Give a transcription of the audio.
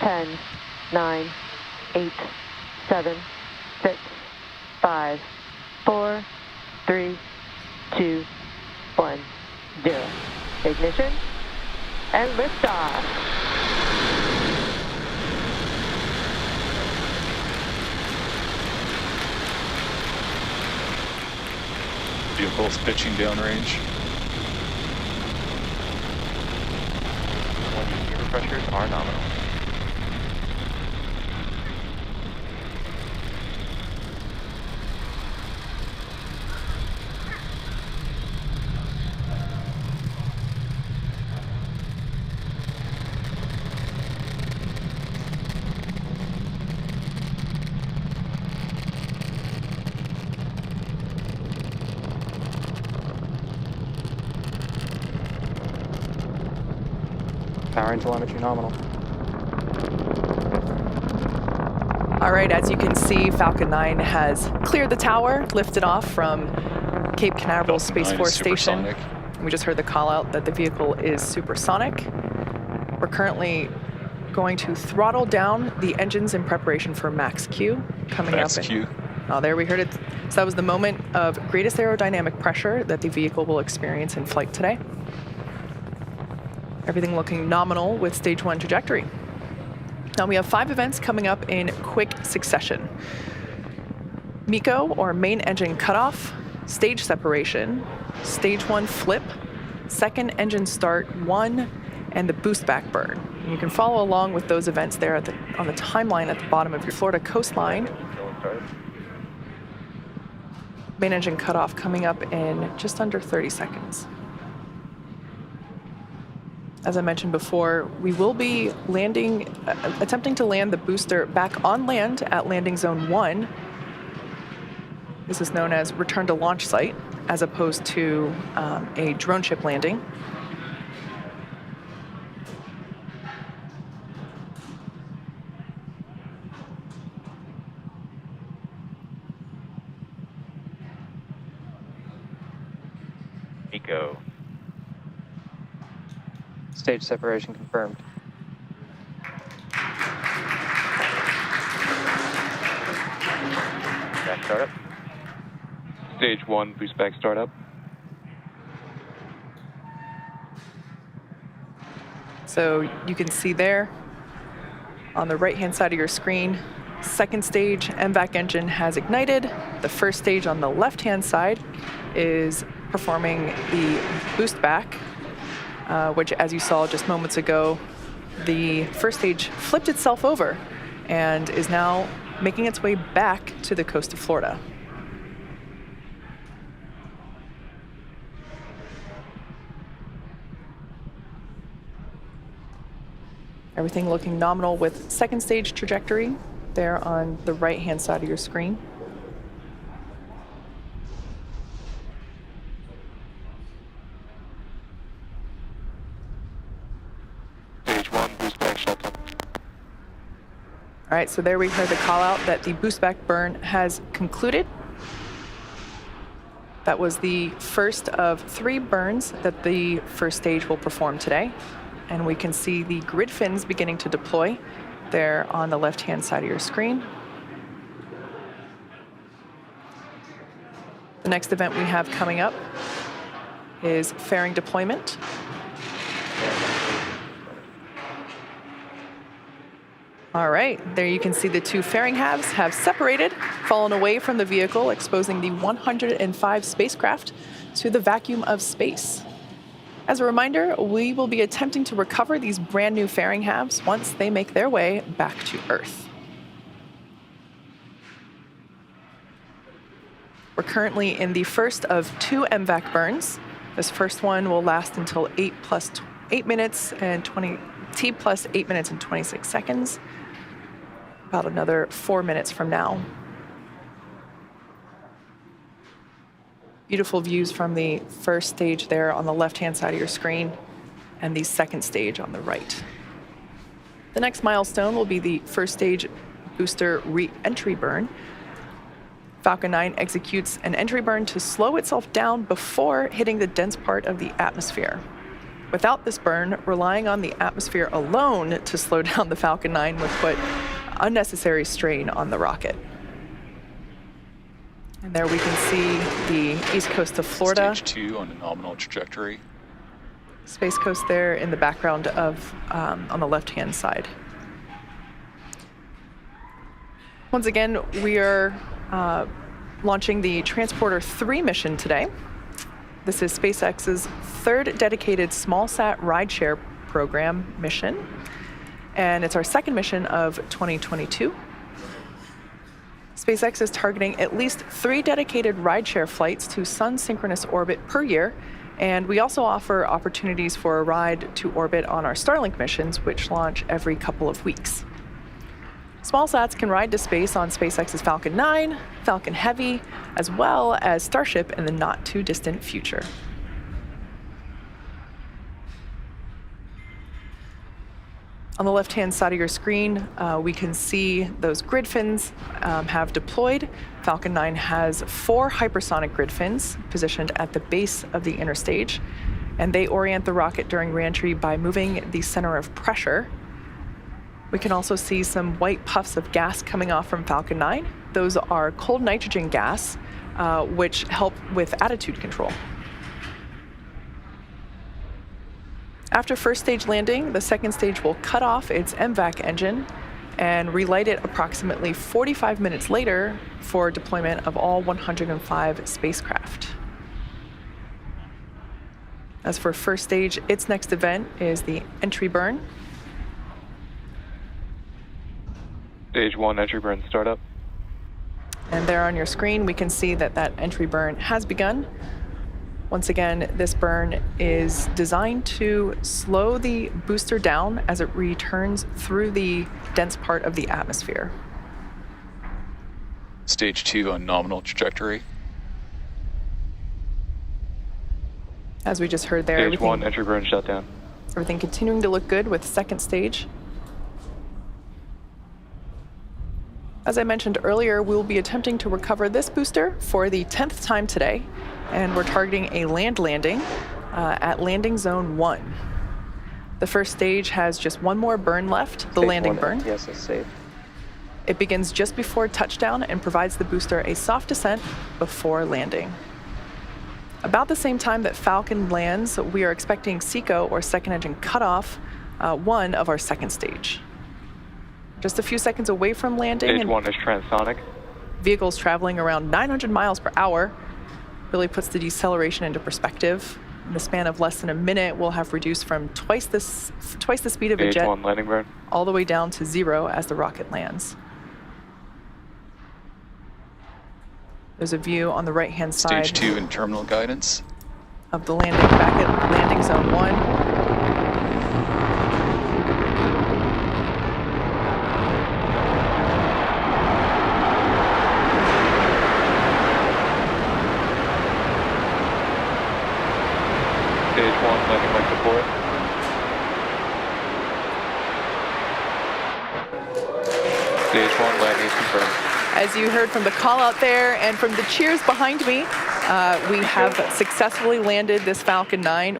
10, 9, 8, 7, 6, 5, 4, 3, 2, 1, 0. Ignition and liftoff. Vehicle's pitching downrange. Gear pressures are nominal. Power and telemetry nominal. All right, as you can see, Falcon 9 has cleared the tower, lifted off from Cape Canaveral Space Force Station. We just heard the call out that the vehicle is supersonic. We're currently going to throttle down the engines in preparation for max Q coming Max up. Q. Oh, there we heard it. So that was the moment of greatest aerodynamic pressure that the vehicle will experience in flight today. Everything looking nominal with stage 1 trajectory. Now we have 5 events coming up in quick succession. MECO, or main engine cutoff, stage separation, stage 1 flip, second engine start 1, and the boost back burn. And you can follow along with those events there on the timeline at the bottom of your Florida coastline. Main engine cutoff coming up in just under 30 seconds. As I mentioned before, we will be attempting to land the booster back on land at landing zone 1. This is known as return to launch site, as opposed to a drone ship landing. MECO. Stage separation confirmed. Back startup. Stage 1 boost back startup. So you can see there on the right-hand side of your screen, second stage MVAC engine has ignited. The first stage on the left-hand side is performing the boost back, which, as you saw just moments ago, the first stage flipped itself over and is now making its way back to the coast of Florida. Everything looking nominal with second stage trajectory there on the right-hand side of your screen. All right, so there we heard the call out that the boost back burn has concluded. That was the first of 3 burns that the first stage will perform today. And we can see the grid fins beginning to deploy there on the left-hand side of your screen. The next event we have coming up is fairing deployment. All right, there you can see the 2 fairing halves have separated, fallen away from the vehicle, exposing the 105 spacecraft to the vacuum of space. As a reminder, we will be attempting to recover these brand new fairing halves once they make their way back to Earth. We're currently in the first of 2 MVAC burns. This first one will last until T plus 8 minutes and 26 seconds. About another 4 minutes from now. Beautiful views from the first stage there on the left-hand side of your screen and the second stage on the right. The next milestone will be the first stage booster re-entry burn. Falcon 9 executes an entry burn to slow itself down before hitting the dense part of the atmosphere. Without this burn, relying on the atmosphere alone to slow down the Falcon 9 would put unnecessary strain on the rocket. And there we can see the east coast of Florida. Stage 2 on a nominal trajectory. Space Coast there in the background of on the left-hand side. Once again, we are launching the Transporter 3 mission today. This is SpaceX's third dedicated small-sat rideshare program mission, and it's our second mission of 2022. SpaceX is targeting at least 3 dedicated rideshare flights to sun-synchronous orbit per year, and we also offer opportunities for a ride to orbit on our Starlink missions, which launch every couple of weeks. Small sats can ride to space on SpaceX's Falcon 9, Falcon Heavy, as well as Starship in the not-too-distant future. On the left-hand side of your screen, we can see those grid fins have deployed. Falcon 9 has 4 hypersonic grid fins positioned at the base of the inner stage, and they orient the rocket during reentry by moving the center of pressure. We can also see some white puffs of gas coming off from Falcon 9. Those are cold nitrogen gas, which help with attitude control. After first stage landing, the second stage will cut off its MVAC engine and relight it approximately 45 minutes later for deployment of all 105 spacecraft. As for first stage, its next event is the entry burn. Stage 1 entry burn startup. And there on your screen, we can see that that entry burn has begun. Once again, this burn is designed to slow the booster down as it returns through the dense part of the atmosphere. Stage 2 on nominal trajectory. As we just heard there, Stage 1 entry burn shutdown. everything continuing to look good with second stage. As I mentioned earlier, we'll be attempting to recover this booster for the 10th time today, and we're targeting a land landing at landing zone 1. The first stage has just one more burn left, the landing burn. Yes, it's safe. It begins just before touchdown and provides the booster a soft descent before landing. About the same time that Falcon lands, we are expecting SECO, or second engine cutoff, 1 of our second stage. Just a few seconds away from landing. Stage 1 is transonic. Vehicles traveling around 900 miles per hour. Really puts the deceleration into perspective. In the span of less than a minute, we'll have reduced from twice the speed of a Stage jet 1 landing burn. all the way down to 0 as the rocket lands. There's a view on the right-hand side. Stage 2 in terminal guidance. Of the landing, back at landing zone 1. Stage 1 landing like before. Stage 1 landing is confirmed. As you heard from the call out there and from the cheers behind me, we have successfully landed this Falcon 9.